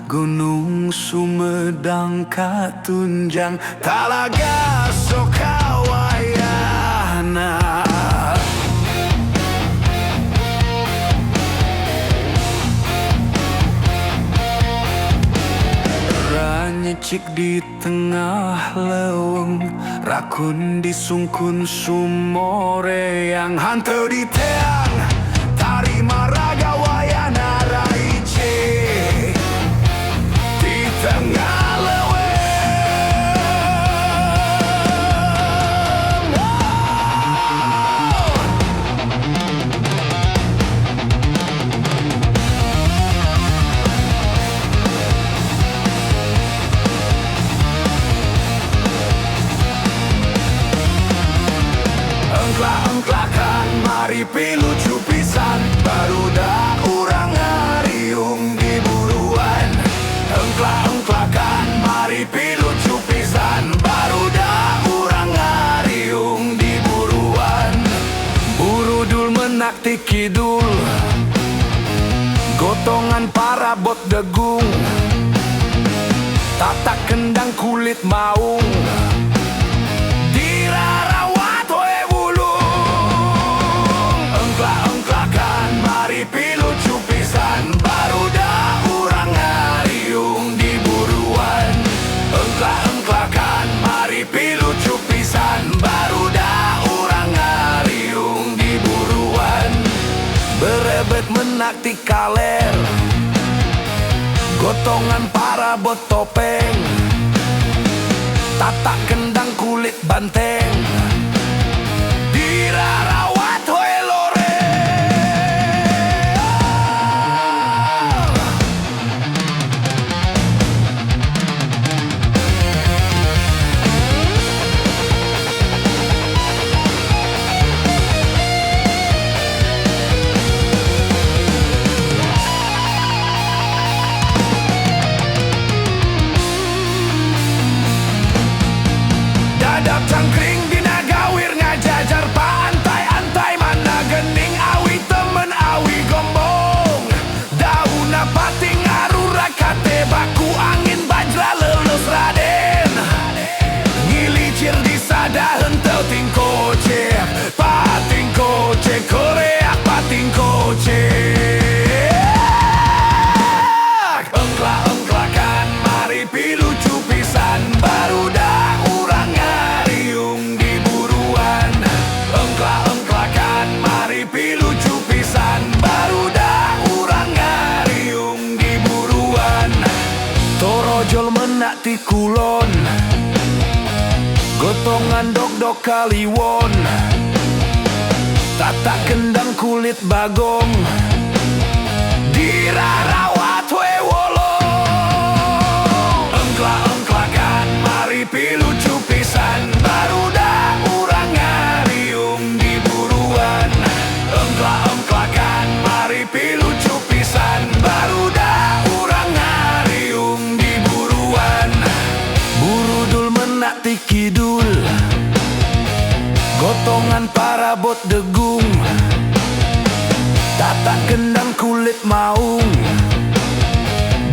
Gunung Sumedang Katunjang Talaga Sokawayana. Ranyecik di tengah leweng, rakun disungkun sumoreang, hanteu di teang tari maraga wayana raice di tengah leweng. Engklak-engklakan mari pilucu pisan, barudak urang ngariung di buruan. Engklak-engklakan mari pilucu pisan, barudak urang ngariung di buruan. Burudul menak ti kidul, gotongan parabot degung, tatak kendang kulit maung, dirarawat we wulung. Engklak-engklakan mari pilucu pisan, barudak urang ngariung di buruan. Engklak-engklakan mari pilucu pisan, barudak urang ngariung di buruan. Berebet menak ti kaler, gotongan parabot topeng, tatak kendang kulit banteng, dirarawat we lore. Dadap cangkring dina gawir ngajajar pantai-antai, mana gening awi temen awi gombong. Dauna pati ngarura kate baku angin bajra leuleus raden, ngilicir di sada henteu ting kocek, pating kocek korea pating kocek. Engklak-engklakan mari pilucu pisan, barudak urang ngariung di buruan. Engklak-engklakan mari pilucu pisan, barudak urang ngariung di buruan. Torojol menak ti kulon, gotongan dok-dok kaliwon, tatak kendang kulit bagong, dirarawat we wolong. Engklak-engklakan mari pilucu pisan, barudak urang ngariung di buruan. Engklak-engklakan mari pilucu pisan, barudak urang ngariung di buruan. Burudul menak ti kidul, gotongan parabot degung, tatak kendang kulit maung,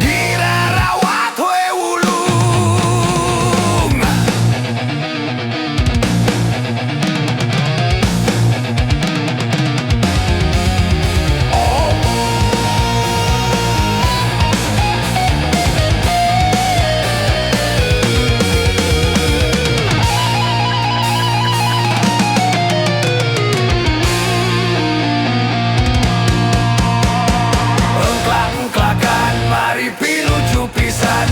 dirarawat we wulung. Engklak-engklakan mari pilucu pisan,